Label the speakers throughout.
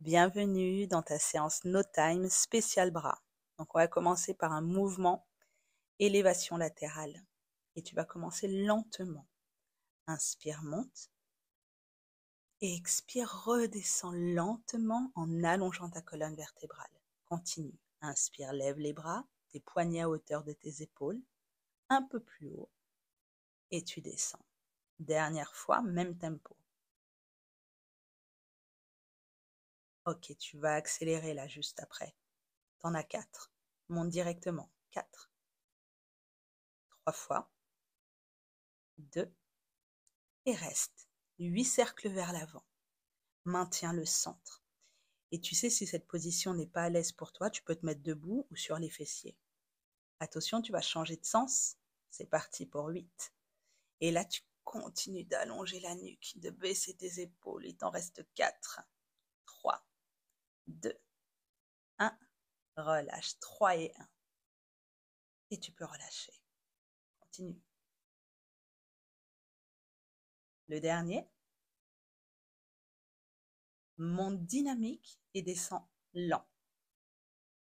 Speaker 1: Bienvenue dans ta séance No Time spécial bras. Donc on va commencer par un mouvement élévation latérale. Et tu vas commencer lentement. Inspire, monte. Et expire, redescends lentement en allongeant ta colonne vertébrale. Continue. Inspire, lève les bras, tes poignets à hauteur de tes épaules. Un peu plus haut. Et tu descends. Dernière fois, même tempo. Ok, tu vas accélérer là juste après. T'en as 4. Monte directement. 4. 3 fois. 2. Et reste. 8 cercles vers l'avant. Maintiens le centre. Et tu sais, si cette position n'est pas à l'aise pour toi, tu peux te mettre debout ou sur les fessiers. Attention, tu vas changer de sens. C'est parti pour 8. Et là, tu continues d'allonger la nuque, de baisser tes épaules. Il t'en reste 4. 3, 2, 1. Relâche. 3 et 1. Et tu peux relâcher. Continue. Le dernier. Monte dynamique et descend lent.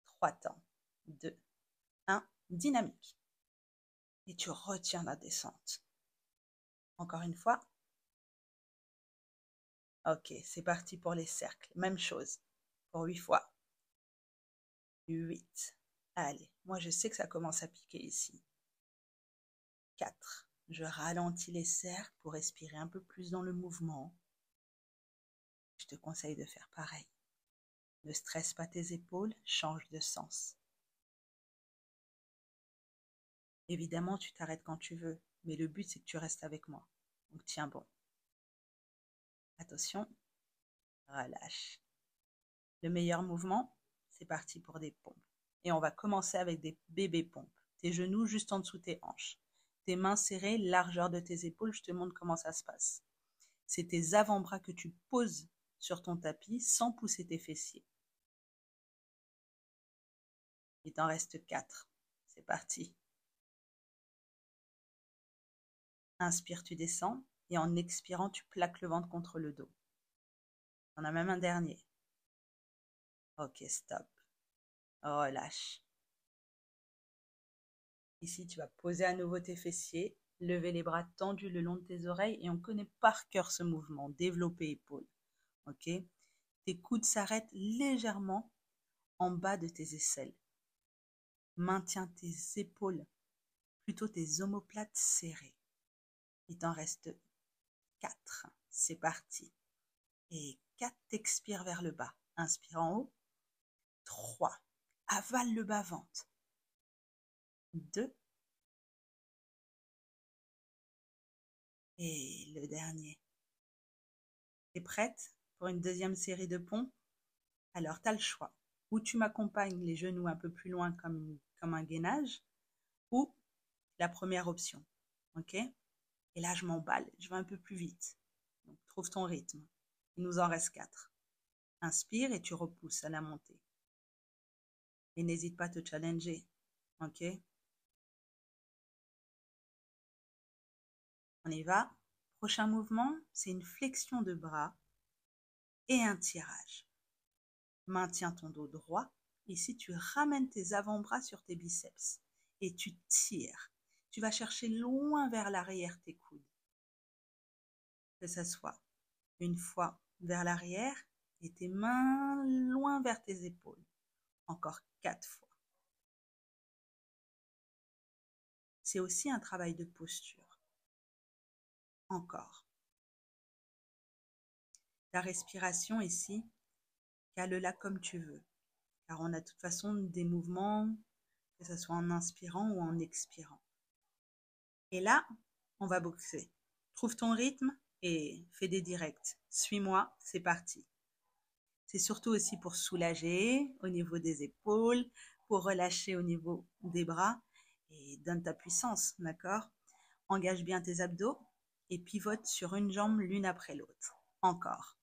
Speaker 1: 3 temps. 2, 1. Dynamique. Et tu retiens la descente. Encore une fois. Ok, c'est parti pour les cercles. Même chose. Pour 8 fois. 8. Allez, moi je sais que ça commence à piquer ici. 4. Je ralentis les cercles pour respirer un peu plus dans le mouvement. Je te conseille de faire pareil. Ne stresse pas tes épaules, change de sens. Évidemment, tu t'arrêtes quand tu veux, mais le but c'est que tu restes avec moi. Donc tiens bon. Attention, relâche. Le meilleur mouvement, c'est parti pour des pompes. Et on va commencer avec des bébés pompes. Tes genoux juste en dessous de tes hanches. Tes mains serrées, largeur de tes épaules, je te montre comment ça se passe. C'est tes avant-bras que tu poses sur ton tapis sans pousser tes fessiers. Il t'en reste 4. C'est parti. Inspire, tu descends. Et en expirant, tu plaques le ventre contre le dos. On a même un dernier. Ok, stop. Relâche. Ici, tu vas poser à nouveau tes fessiers, lever les bras tendus le long de tes oreilles et on connaît par cœur ce mouvement, développer épaules. Ok? Tes coudes s'arrêtent légèrement en bas de tes aisselles. Maintiens tes épaules, plutôt tes omoplates serrées. Il t'en reste 4. C'est parti. Et 4, t'expires vers le bas. Inspire en haut. 3. Avale le bas-ventre. 2. Et le dernier. T'es prête pour une deuxième série de pompes? Alors, tu as le choix. Ou tu m'accompagnes les genoux un peu plus loin comme un gainage, ou la première option. Ok? Et là, je m'emballe, je vais un peu plus vite. Donc, trouve ton rythme. Il nous en reste 4. Inspire et tu repousses à la montée. Et n'hésite pas à te challenger. Ok? On y va. Prochain mouvement, c'est une flexion de bras et un tirage. Maintiens ton dos droit. Ici, tu ramènes tes avant-bras sur tes biceps et tu tires. Tu vas chercher loin vers l'arrière tes coudes. Que ça soit une fois vers l'arrière et tes mains loin vers tes épaules. Encore 4 fois. C'est aussi un travail de posture. Encore. Ta respiration ici, cale-la comme tu veux. Car on a de toute façon des mouvements, que ce soit en inspirant ou en expirant. Et là, on va boxer. Trouve ton rythme et fais des directs. Suis-moi, c'est parti. C'est surtout aussi pour soulager au niveau des épaules, pour relâcher au niveau des bras et donne ta puissance, d'accord? Engage bien tes abdos et pivote sur une jambe l'une après l'autre. Encore.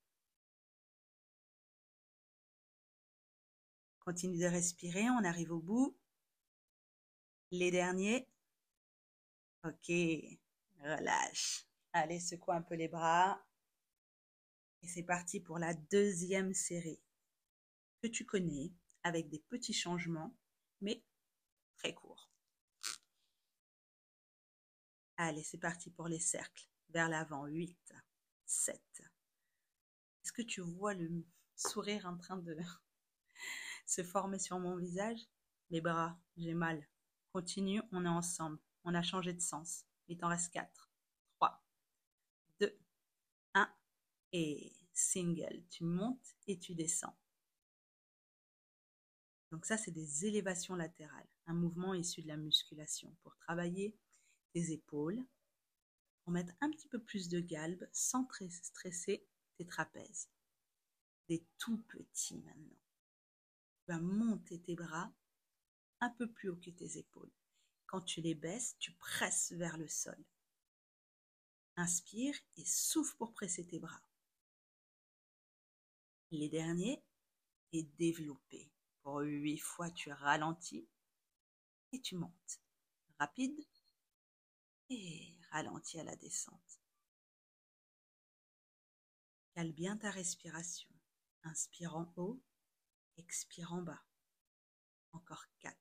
Speaker 1: Continue de respirer, on arrive au bout. Les derniers. Ok, relâche. Allez, secoue un peu les bras. Et c'est parti pour la deuxième série. que tu connais avec des petits changements, mais très courts. Allez, c'est parti pour les cercles. Vers l'avant, 8, 7. Est-ce que tu vois le sourire en train de se former sur mon visage? Les bras, j'ai mal. Continue, on est ensemble. On a changé de sens. Il t'en reste 4, 3, 2, 1. Et single, tu montes et tu descends. Donc ça, c'est des élévations latérales, un mouvement issu de la musculation pour travailler tes épaules, pour mettre un petit peu plus de galbe sans stresser tes trapèzes. Des tout petits maintenant. Tu vas monter tes bras un peu plus haut que tes épaules. Quand tu les baisses, tu presses vers le sol. Inspire et souffle pour presser tes bras. Les derniers, et développer. Pour 8 fois, tu ralentis et tu montes. Rapide et ralentis à la descente. Cale bien ta respiration. Inspire en haut, expire en bas. Encore 4.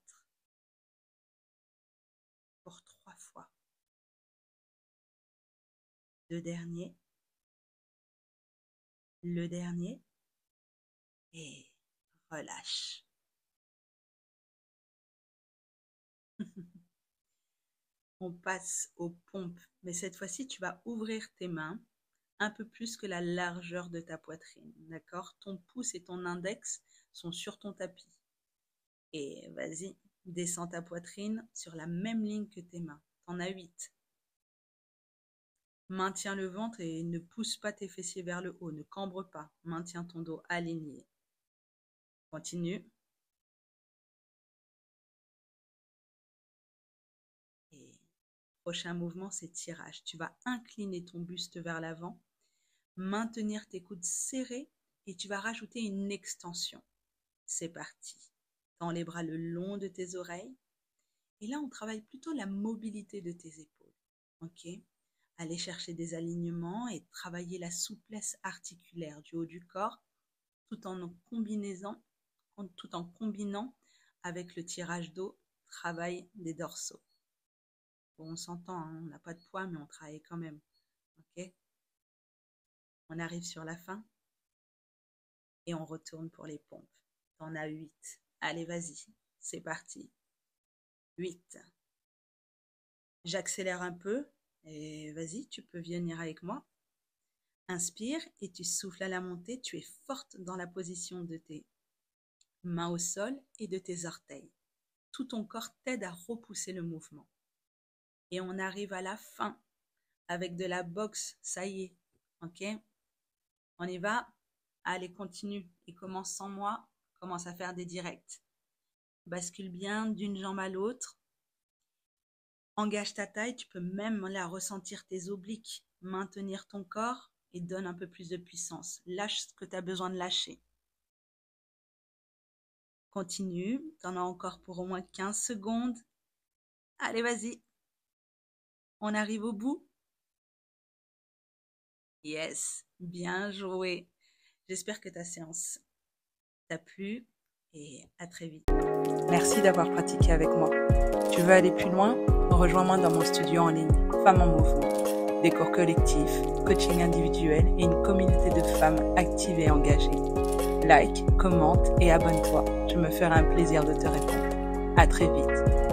Speaker 1: Pour 3 fois. 2 derniers. Le dernier. Et relâche. On passe aux pompes, mais cette fois-ci, tu vas ouvrir tes mains un peu plus que la largeur de ta poitrine, d'accord? Ton pouce et ton index sont sur ton tapis. Et vas-y, descends ta poitrine sur la même ligne que tes mains. T'en as 8. Maintiens le ventre et ne pousse pas tes fessiers vers le haut, ne cambre pas. Maintiens ton dos aligné. Continue. Et prochain mouvement, c'est tirage. Tu vas incliner ton buste vers l'avant, maintenir tes coudes serrés et tu vas rajouter une extension. C'est parti. Tends les bras le long de tes oreilles. Et là, on travaille plutôt la mobilité de tes épaules. Ok? Aller chercher des alignements et travailler la souplesse articulaire du haut du corps tout en combinant avec le tirage dos, travail des dorsaux. Bon, on s'entend, hein, on n'a pas de poids, mais on travaille quand même. Ok? On arrive sur la fin et on retourne pour les pompes. T'en as 8. Allez, vas-y, c'est parti. 8. J'accélère un peu et vas-y, tu peux venir avec moi. Inspire et tu souffles à la montée. Tu es forte dans la position de tes mains au sol et de tes orteils. Tout ton corps t'aide à repousser le mouvement. Et on arrive à la fin avec de la boxe. Ça y est, ok? On y va. Allez, continue et commence sans moi. Commence à faire des directs. Bascule bien d'une jambe à l'autre. Engage ta taille, tu peux même là ressentir tes obliques, maintenir ton corps et donne un peu plus de puissance. Lâche ce que tu as besoin de lâcher. Continue, tu en as encore pour au moins 15 secondes. Allez, vas-y. On arrive au bout. Yes, bien joué. J'espère que ta séance t'a plu et à très vite. Merci d'avoir pratiqué avec moi. Tu veux aller plus loin? Rejoins-moi dans mon studio en ligne, Femmes en Mouvement. Des cours collectifs, coaching individuel et une communauté de femmes actives et engagées. Like, commente et abonne-toi. Je me ferai un plaisir de te répondre. À très vite.